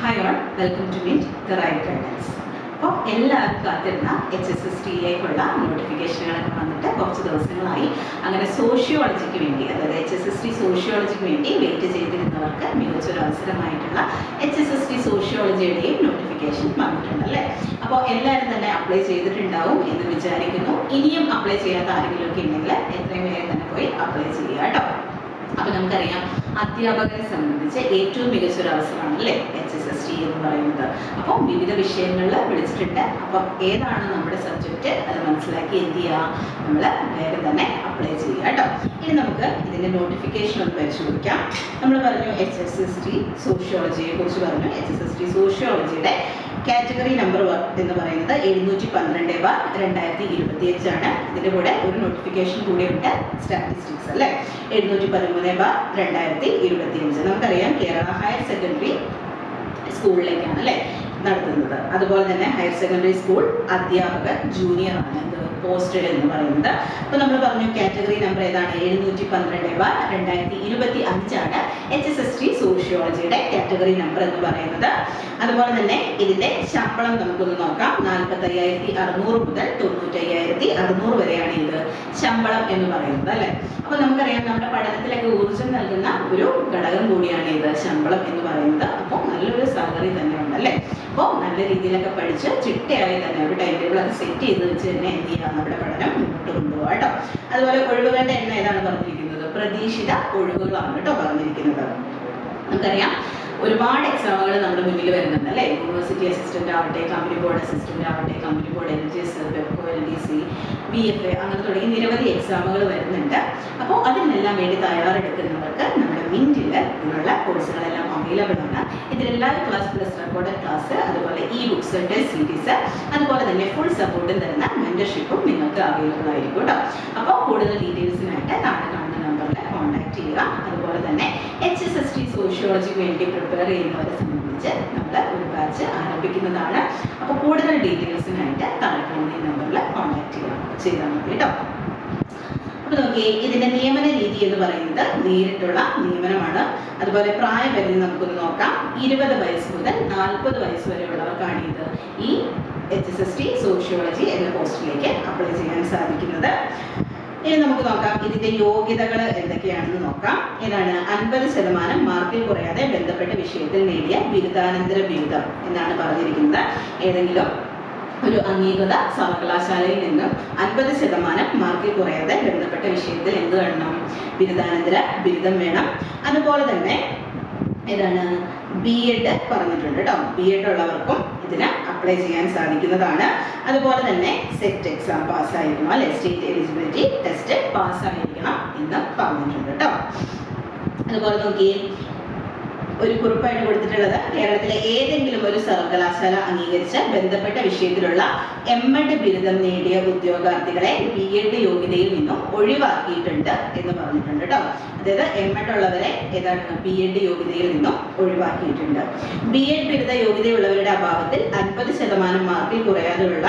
Hi all, welcome to meet the right guidance. അപ്പോൾ എല്ലാവർക്കും കാത്തിരുന്ന HSST-യിലേക്കുള്ള നോട്ടിഫിക്കേഷനുകളൊക്കെ വന്നിട്ട് കുറച്ച് ദിവസങ്ങളായി. അങ്ങനെ സോഷ്യോളജിക്ക് വേണ്ടി, അതായത് HSST സോഷ്യോളജിക്ക് വേണ്ടി വെയിറ്റ് ചെയ്തിരുന്നവർക്ക് മികച്ചൊരു അവസരമായിട്ടുള്ള HSST സോഷ്യോളജിയുടെയും നോട്ടിഫിക്കേഷൻ വന്നിട്ടുണ്ട് അല്ലേ. അപ്പോൾ എല്ലാവരും തന്നെ അപ്ലൈ ചെയ്തിട്ടുണ്ടാവും എന്ന് വിചാരിക്കുന്നു. ഇനിയും അപ്ലൈ ചെയ്യാത്ത ആരെങ്കിലുമൊക്കെ ഉണ്ടെങ്കിൽ എത്രയും വേഗം തന്നെ പോയി അപ്ലൈ ചെയ്യുക കേട്ടോ. അപ്പോൾ നമുക്കറിയാം, അധ്യാപകരെ സംബന്ധിച്ച് ഏറ്റവും മികച്ചൊരു അവസരമാണ് അല്ലേ HSST എന്ന് പറയുന്നത്. അപ്പോൾ വിവിധ വിഷയങ്ങളിൽ വിളിച്ചിട്ടുണ്ട്. അപ്പം ഏതാണ് നമ്മുടെ സബ്ജക്റ്റ് അത് മനസ്സിലാക്കി എന്ത് ചെയ്യുക, നമ്മൾ വേറെ തന്നെ അപ്ലൈ ചെയ്യുക കേട്ടോ. ഇനി നമുക്ക് ഇതിൻ്റെ നോട്ടിഫിക്കേഷൻ ഒന്ന് പരിശോധിക്കാം. നമ്മൾ പറഞ്ഞു HSST സോഷ്യോളജിയെ കുറിച്ച് പറഞ്ഞു. HSST സോഷ്യോളജിയുടെ കാറ്റഗറി നമ്പർ എന്ന് പറയുന്നത് 712/2025 ആണ്. ഇതിൻ്റെ കൂടെ ഒരു നോട്ടിഫിക്കേഷൻ കൂടിയുണ്ട്, സ്റ്റാറ്റിസ്റ്റിക്സ് അല്ലേ, 713/2025. നമുക്കറിയാം കേരള ഹയർ സെക്കൻഡറി സ്കൂളിലേക്കാണ് അല്ലേ നടത്തുന്നത്. അതുപോലെ തന്നെ ഹയർ സെക്കൻഡറി സ്കൂൾ അധ്യാപകർ ജൂനിയർ ആണ് ഇത് പോസ്റ്റഡ് എന്ന് പറയുന്നത്. അപ്പോൾ നമ്മൾ പറഞ്ഞു കാറ്റഗറി നമ്പർ ഏതാണ്, 712/2025 ആണ് HSST സോഷ്യോളജിയുടെ കാറ്റഗറി നമ്പർ എന്ന് പറയുന്നത്. അതുപോലെ തന്നെ ഇതിന്റെ ശമ്പളം നമുക്കൊന്ന് നോക്കാം. 45,600 മുതൽ 95,600 വരെയാണ് ഇത് ശമ്പളം എന്ന് പറയുന്നത് അല്ലേ. അപ്പോൾ നമുക്കറിയാം നമ്മുടെ പഠനത്തിലൊക്കെ ഊർജ്ജം നൽകുന്ന ഒരു ഘടകം കൂടിയാണ് ഇത് ശമ്പളം എന്ന് പറയുന്നത്. അപ്പോൾ നല്ലൊരു സാലറി തന്നെ ഉണ്ട് അല്ലേ. അപ്പോൾ നല്ല രീതിയിലൊക്കെ പഠിച്ച് ചിട്ടയായി തന്നെ ഒരു ടൈം ടേബിൾ ഒക്കെ സെറ്റ് ചെയ്ത് വെച്ച് തന്നെ എന്ത് ചെയ്യുക, നമ്മുടെ പഠനം മുന്നോട്ട് കൊണ്ടുപോകാം കേട്ടോ. അതുപോലെ ഒഴിവുകളുടെ എണ്ണം ഏതാണ് പറഞ്ഞിരിക്കുന്നത്, പ്രതീക്ഷിത ഒഴിവുകളാണ് കേട്ടോ പറഞ്ഞിരിക്കുന്നത്. നമുക്കറിയാം ഒരുപാട് എക്സാമുകൾ നമ്മുടെ മുന്നിൽ വരുന്നുണ്ട് അല്ലേ. യൂണിവേഴ്സിറ്റി അസിസ്റ്റന്റ് ആവട്ടെ, കമ്പനി ബോർഡ് അസിസ്റ്റന്റ് ആവട്ടെ, company board LGS, പെപ്കോ, LDC, BFA അങ്ങനെ തുടങ്ങി നിരവധി എക്സാമുകൾ വരുന്നുണ്ട്. അപ്പോൾ അതിനെല്ലാം വേണ്ടി തയ്യാറെടുക്കുന്നവർക്ക് നമ്മുടെ മിൻറ്റിൽ ഇതിനുള്ള കോഴ്സുകളെല്ലാം അവൈലബിൾ ആണ്. ഇതിലെല്ലാം ക്ലാസ് പ്ലസ് റെക്കോർഡഡ് ക്ലാസ്, അതുപോലെ ബുക്സ്, ടെസ്റ്റ് സീരീസ്, അതുപോലെ തന്നെ ഫുൾ സപ്പോർട്ടും തരുന്ന മെന്റർഷിപ്പും നിങ്ങൾക്ക് അവൈലബിൾ ആയിരിക്കും കേട്ടോ. അപ്പോൾ കൂടുതൽ ഡീറ്റെയിൽസിനായിട്ട് താഴെ കാണുന്ന നമ്പറിൽ കോൺടാക്ട് ചെയ്യുക. അതുപോലെ തന്നെ HSST സോഷ്യോളജിക്ക് വേണ്ടി പ്രിപ്പയർ ചെയ്യുന്നവരെ സംബന്ധിച്ച് നമ്മൾ ഒരു ബാച്ച് ആരംഭിക്കുന്നതാണ്. അപ്പോൾ കൂടുതൽ ഡീറ്റെയിൽസിനായിട്ട് താഴെ കാണുന്ന ഈ നമ്പറിൽ കോൺടാക്ട് ചെയ്താൽ മതി കേട്ടോ. അപ്പോൾ നോക്കിയേ, ഇതിന്റെ നിയമന രീതി എന്ന് പറയുന്നത് നേരിട്ടുള്ള നിയമനമാണ്. അതുപോലെ പ്രായപരിധി നമുക്കൊന്ന് നോക്കാം. 20 വയസ്സ് മുതൽ 40 വയസ്സ് വരെയുള്ളവർക്കാണ് ഇത് ഈ HSST സോഷ്യോളജി എന്ന പോസ്റ്റിലേക്ക് അപ്ലൈ ചെയ്യാൻ സാധിക്കുന്നത്. ഇനി നമുക്ക് നോക്കാം ഇതിന്റെ യോഗ്യതകൾ എന്തൊക്കെയാണെന്ന് നോക്കാം. ഏതാണ്, 50% മാർക്കിൽ കുറയാതെ ബന്ധപ്പെട്ട വിഷയത്തിൽ നേടിയ ബിരുദാനന്തര ബിരുദം എന്നാണ് പറഞ്ഞിരിക്കുന്നത്. ഏതെങ്കിലും ഒരു അംഗീകൃത സർവകലാശാലയിൽ നിന്നും 50% മാർക്കിൽ കുറയാതെ ബന്ധപ്പെട്ട വിഷയത്തിൽ എന്ത് വേണം, ബിരുദാനന്തര ബിരുദം വേണം. അതുപോലെ തന്നെ ഏതാണ്, B.Ed പറഞ്ഞിട്ടുണ്ട് കേട്ടോ. B.Ed ഉള്ളവർക്കും ഇതിന് അപ്ലൈ ചെയ്യാൻ സാധിക്കുന്നതാണ്. അതുപോലെ തന്നെ സെറ്റ് എക്സാം പാസ്സായിരിക്കണം അല്ലെ, സ്റ്റേറ്റ് എലിജിബിലിറ്റി ടെസ്റ്റ് പാസ്സായിരിക്കണം എന്ന് പറഞ്ഞിട്ടുണ്ട് കേട്ടോ. അതുപോലെ നോക്കിയേ, ഒരു കുറിപ്പായിട്ട് കൊടുത്തിട്ടുള്ളത് കേരളത്തിലെ ഏതെങ്കിലും ഒരു സർവകലാശാല അംഗീകരിച്ച ബന്ധപ്പെട്ട വിഷയത്തിലുള്ള M.Ed ബിരുദം നേടിയ ഉദ്യോഗാർത്ഥികളെ B.Ed യോഗ്യതയിൽ നിന്നും ഒഴിവാക്കിയിട്ടുണ്ട് എന്ന് പറഞ്ഞിട്ടുണ്ട് കേട്ടോ. അതായത് M.Ed ഉള്ളവരെ ഏതാണ് B.Ed യോഗ്യതയിൽ നിന്നും ഒഴിവാക്കിയിട്ടുണ്ട്. B.Ed ബിരുദ യോഗ്യതയുള്ളവരുടെ അഭാവത്തിൽ 50% മാർക്കിൽ കുറയാതെയുള്ള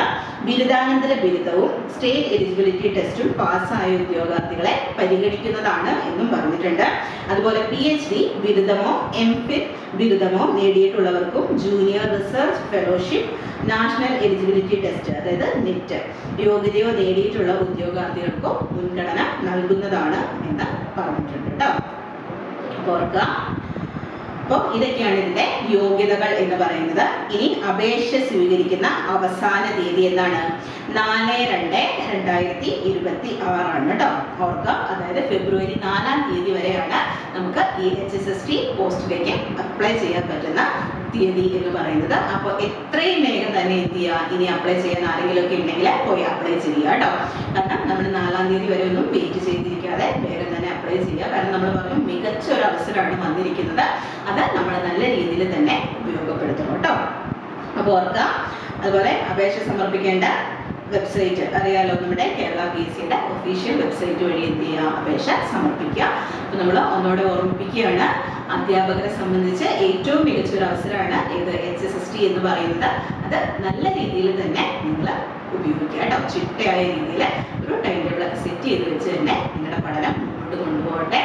ബിരുദാനന്തര ബിരുദവും സ്റ്റേറ്റ് എലിജിബിലിറ്റി ടെസ്റ്റും പാസ്സായ ഉദ്യോഗാർത്ഥികളെ പരിഗണിക്കുന്നതാണ് എന്നും പറഞ്ഞിട്ടുണ്ട്. അതുപോലെ PhD ബിരുദമോ MPhil ബിരുദമോ നേടിയിട്ടുള്ളവർക്കും junior research fellowship national eligibility test അതായത് NET യോഗ്യതയോ നേടിയിട്ടുള്ള ഉദ്യോഗാർത്ഥികൾക്കും മുൻഗണന നൽകുന്നതാണ് എന്ന് പറഞ്ഞിട്ടുണ്ട് കേട്ടോ. ഓർക്കുക. അപ്പോൾ ഇതൊക്കെയാണ് ഇതിന്റെ യോഗ്യതകൾ എന്ന് പറയുന്നത്. ഇനി അപേക്ഷ സ്വീകരിക്കുന്ന അവസാന തീയതി എന്നാണ്, 4/2/2026 ആണ് കേട്ടോ. ഓർക്കുക, അതായത് ഫെബ്രുവരി 4-ാം തീയതി വരെയാണ് നമുക്ക് ഈ HSST പോസ്റ്റിലേക്ക് അപ്ലൈ ചെയ്യാൻ പറ്റുന്ന തീയതി എന്ന് പറയുന്നത്. അപ്പോൾ എത്രയും വേഗം തന്നെ എന്ത് ചെയ്യുക, ഇനി അപ്ലൈ ചെയ്യാൻ ആരെങ്കിലും ഒക്കെ ഉണ്ടെങ്കിൽ പോയി അപ്ലൈ ചെയ്യുക കേട്ടോ. കാരണം നമ്മൾ 4-ാം തീയതി വരെ ഒന്നും വെയിറ്റ് ചെയ്തിരിക്കാതെ വേഗം തന്നെ അപ്ലൈ ചെയ്യുക. കാരണം നമ്മൾ പറഞ്ഞു മികച്ച ഒരു അവസരമാണ് വന്നിരിക്കുന്നത്, അത് നമ്മൾ നല്ല രീതിയിൽ തന്നെ ഉപയോഗപ്പെടുത്തണം കേട്ടോ. അപ്പോൾ ഓർക്കുക. അതുപോലെ അപേക്ഷ സമർപ്പിക്കേണ്ട വെബ്സൈറ്റ് അറിയാലോ, നമ്മുടെ കേരള PSCയുടെ ഒഫീഷ്യൽ വെബ്സൈറ്റ് വഴി എന്ത് ചെയ്യുക, അപേക്ഷ സമർപ്പിക്കുക. അപ്പോൾ നമ്മൾ ഒന്നുകൂടെ ഓർമ്മിപ്പിക്കുകയാണ്, അധ്യാപകരെ സംബന്ധിച്ച് ഏറ്റവും മികച്ചൊരു അവസരമാണ് ഇത് HSST എന്ന് പറയുന്നത്. അത് നല്ല രീതിയിൽ തന്നെ നിങ്ങൾ ഉപയോഗിക്കുക കേട്ടോ. ചിട്ടയായ രീതിയിൽ ഒരു ടൈം ടേബിൾ ഒക്കെ സെറ്റ് ചെയ്ത് വെച്ച് തന്നെ നിങ്ങളുടെ പഠനം മുന്നോട്ട് കൊണ്ടുപോകട്ടെ.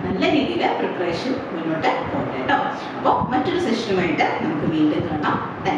നല്ല രീതിയിൽ പ്രിപ്പറേഷൻ മുന്നോട്ട് പോകട്ടെ കേട്ടോ. അപ്പോൾ മറ്റൊരു സെഷനുമായിട്ട് നമുക്ക് വീണ്ടും കാണാം. Thank you.